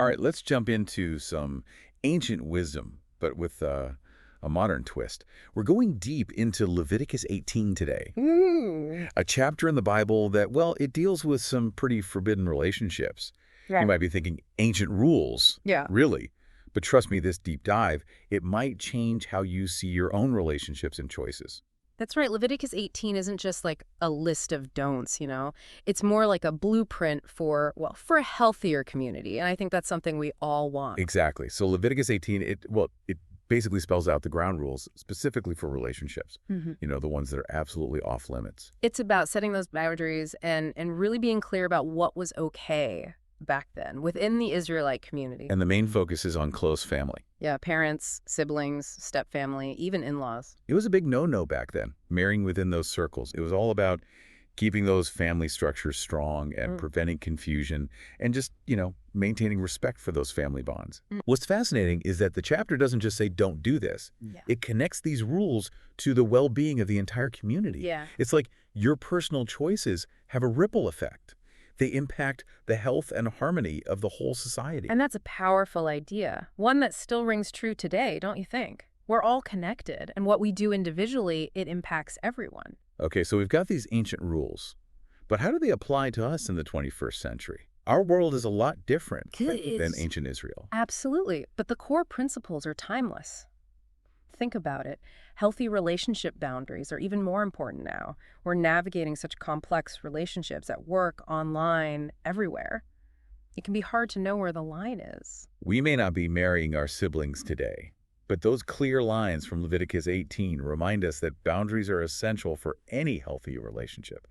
All right, let's jump into some ancient wisdom, but with a modern twist. We're going deep into Leviticus 18 today, Ooh. a chapter in the Bible that, well, it deals with some pretty forbidden relationships. You Right. might be thinking, ancient rules, Yeah. really? But trust me, this deep dive, it might change how you see your own relationships and choices. That's right. Leviticus 18 isn't just like a list of don'ts. It's more like a blueprint for a healthier community. And I think that's something we all want. Exactly. So Leviticus 18, it basically spells out the ground rules specifically for relationships. Mhm. The ones that are absolutely off limits. It's about setting those boundaries and really being clear about what was okay back then within the Israelite community. And the main focus is on close family. Yeah, parents, siblings, stepfamily, even in-laws. It was a big no-no back then, marrying within those circles. It was all about keeping those family structures strong and Mm. preventing confusion and just, maintaining respect for those family bonds. Mm. What's fascinating is that the chapter doesn't just say don't do this. Yeah. It connects these rules to the well-being of the entire community. Yeah. It's like your personal choices have a ripple effect. They impact the health and harmony of the whole society. And that's a powerful idea, one that still rings true today, don't you think? We're all connected, and what we do individually, it impacts everyone. Okay, so we've got these ancient rules, but how do they apply to us in the 21st century? Our world is a lot different than It's ancient Israel. absolutely, but the core principles are timeless. Think about it. Healthy relationship boundaries are even more important now. We're navigating such complex relationships at work, online, everywhere. It can be hard to know where the line is. We may not be marrying our siblings today, but those clear lines from Leviticus 18 remind us that boundaries are essential for any healthy relationship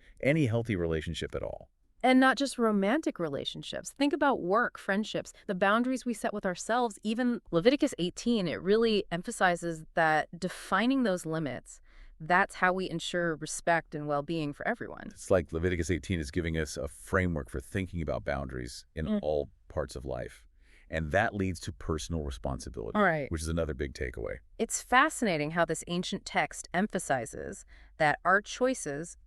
at all. And not just romantic relationships. Think about work, friendships, the boundaries we set with ourselves. Even Leviticus 18, it really emphasizes that defining those limits, that's how we ensure respect and well-being for everyone. It's like Leviticus 18 is giving us a framework for thinking about boundaries in Mm. all parts of life. And that leads to personal responsibility, All right. which is another big takeaway. It's fascinating how this ancient text emphasizes that our choices,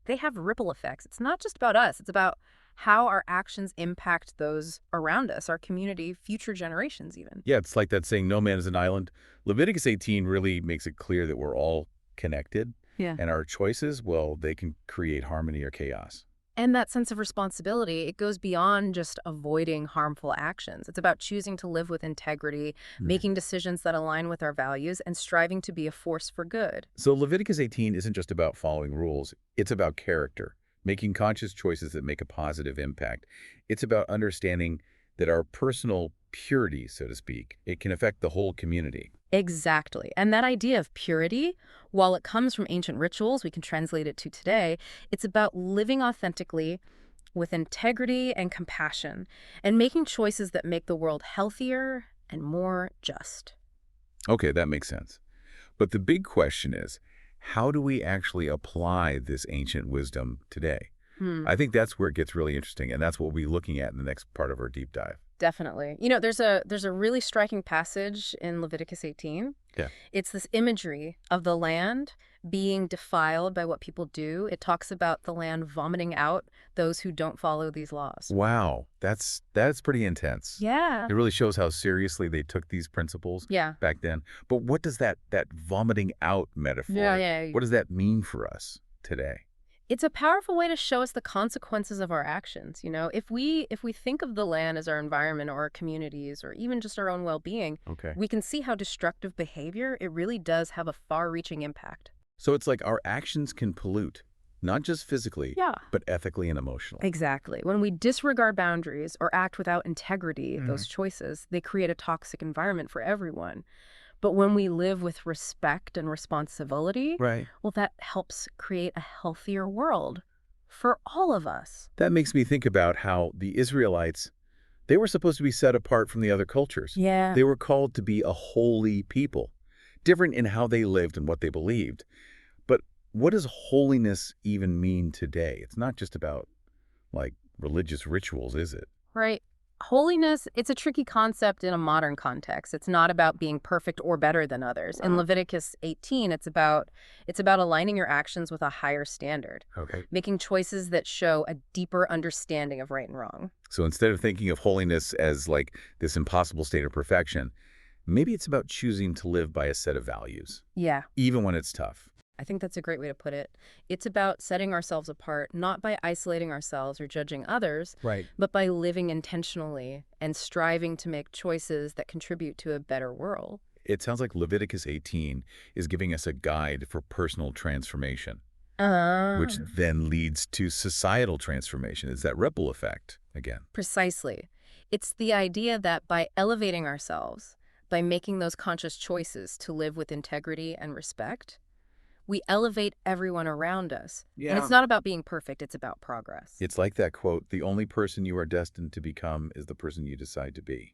they have ripple effects. It's not just about us. It's about how our actions impact those around us, our community, future generations even. Yeah, it's like that saying, no man is an island. Leviticus 18 really makes it clear that we're all connected, Yeah. and our choices, well, they can create harmony or chaos. And that sense of responsibility, it goes beyond just avoiding harmful actions. It's about choosing to live with integrity, making decisions that align with our values, and striving to be a force for good. So Leviticus 18 isn't just about following rules. It's about character, making conscious choices that make a positive impact. It's about understanding that our personal purity, so to speak, it can affect the whole community. Exactly. And that idea of purity, while it comes from ancient rituals, we can translate it to today, it's about living authentically with integrity and compassion and making choices that make the world healthier and more just. Okay, that makes sense. But the big question is, how do we actually apply this ancient wisdom today? Hmm. I think that's where it gets really interesting, and that's what we'll be looking at in the next part of our deep dive. Definitely. There's a really striking passage in Leviticus 18. Yeah. It's this imagery of the land being defiled by what people do. It talks about the land vomiting out those who don't follow these laws. Wow, that's pretty intense. Yeah. It really shows how seriously they took these principles Yeah. back then. But what does that vomiting out metaphor, Yeah. what does that mean for us today? It's a powerful way to show us the consequences of our actions. If we think of the land as our environment or our communities or even just our own well-being, Okay. we can see how destructive behavior, it really does have a far-reaching impact. So it's like our actions can pollute, not just physically, Yeah. but ethically and emotionally. Exactly. When we disregard boundaries or act without integrity, those choices, they create a toxic environment for everyone. But when we live with respect and responsibility, Right. well, that helps create a healthier world for all of us. That makes me think about how the Israelites, they were supposed to be set apart from the other cultures. Yeah. They were called to be a holy people, different in how they lived and what they believed. But what does holiness even mean today? It's not just about, like, religious rituals, is it? Right. Holiness, it's a tricky concept in a modern context. It's not about being perfect or better than others. In Leviticus 18, it's about aligning your actions with a higher standard, Okay. making choices that show a deeper understanding of right and wrong. So instead of thinking of holiness as like this impossible state of perfection, maybe it's about choosing to live by a set of values, Yeah, even when it's tough. I think that's a great way to put it. It's about setting ourselves apart, not by isolating ourselves or judging others, Right. but by living intentionally and striving to make choices that contribute to a better world. It sounds like Leviticus 18 is giving us a guide for personal transformation, which Uh, then leads to societal transformation. It's that ripple effect again. Precisely. It's the idea that by elevating ourselves, by making those conscious choices to live with integrity and respect, we elevate everyone around us. And it's not about being perfect, it's about progress. It's like that quote, the only person you are destined to become is the person you decide to be.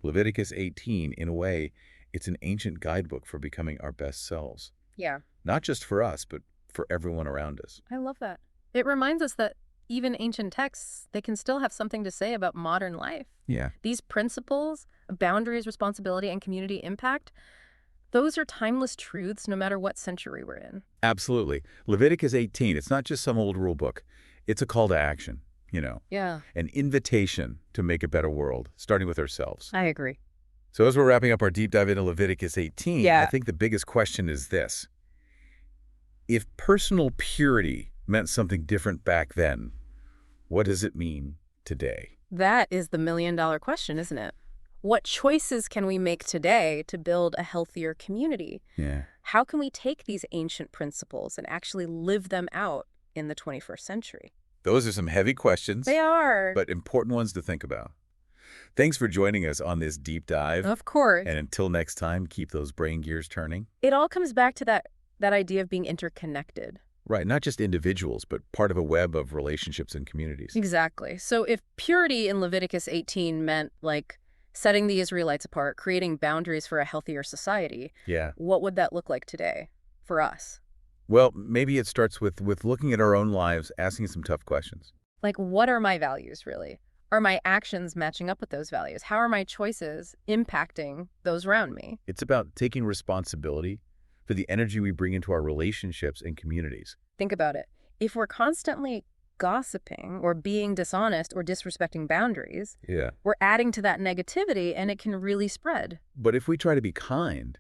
Leviticus 18, in a way, it's an ancient guidebook for becoming our best selves. Yeah, Not just for us, but for everyone around us. I love that. It reminds us that even ancient texts, they can still have something to say about modern life. Yeah. These principles of boundaries, responsibility, and community impact, those are timeless truths no matter what century we're in. Absolutely. Leviticus 18, it's not just some old rule book. It's a call to action, Yeah, an invitation to make a better world, starting with ourselves. I agree. So as we're wrapping up our deep dive into Leviticus 18, I Yeah. think the biggest question is this. If personal purity meant something different back then, what does it mean today? That is the million-dollar question, isn't it? What choices can we make today to build a healthier community? Yeah. How can we take these ancient principles and actually live them out in the 21st century? Those are some heavy questions, They are. but important ones to think about. Thanks for joining us on this deep dive. Of course. And until next time, keep those brain gears turning. It all comes back to that idea of being interconnected. Right, not just individuals, but part of a web of relationships and communities. Exactly. So if purity in Leviticus 18 meant like setting the Israelites apart, creating boundaries for a healthier society, Yeah. what would that look like today for us? Well, maybe it starts with looking at our own lives, asking some tough questions. Like, what are my values, really? Are my actions matching up with those values? How are my choices impacting those around me? It's about taking responsibility for the energy we bring into our relationships and communities. Think about it. If we're constantly gossiping or being dishonest or disrespecting boundaries, Yeah. we're adding to that negativity and it can really spread. But if we try to be kind,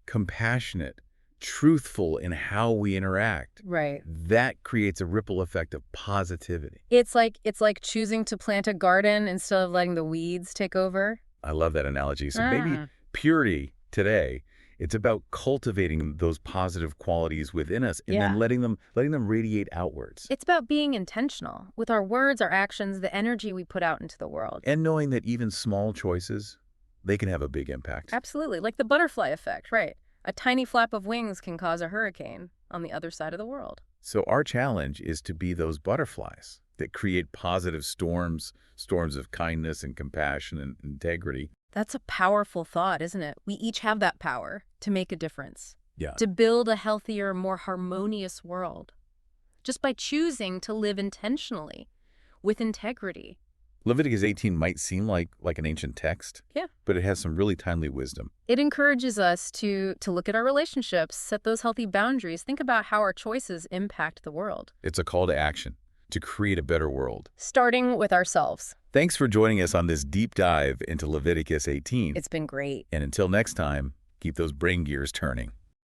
compassionate, truthful in how we interact, Right. that creates a ripple effect of positivity. It's like choosing to plant a garden instead of letting the weeds take over. I love that analogy. So maybe purity today, it's about cultivating those positive qualities within us and then Yeah. letting them radiate outwards. It's about being intentional with our words, our actions, the energy we put out into the world. And knowing that even small choices, they can have a big impact. Absolutely. Like the butterfly effect, right? A tiny flap of wings can cause a hurricane on the other side of the world. So our challenge is to be those butterflies that create positive storms of kindness and compassion and integrity. That's a powerful thought, isn't it? We each have that power to make a difference, Yeah. to build a healthier, more harmonious world, just by choosing to live intentionally, with integrity. Leviticus 18 might seem like an ancient text, Yeah. but it has some really timely wisdom. It encourages us to look at our relationships, set those healthy boundaries, think about how our choices impact the world. It's a call to action to create a better world. Starting with ourselves. Thanks for joining us on this deep dive into Leviticus 18. It's been great. And until next time, keep those brain gears turning.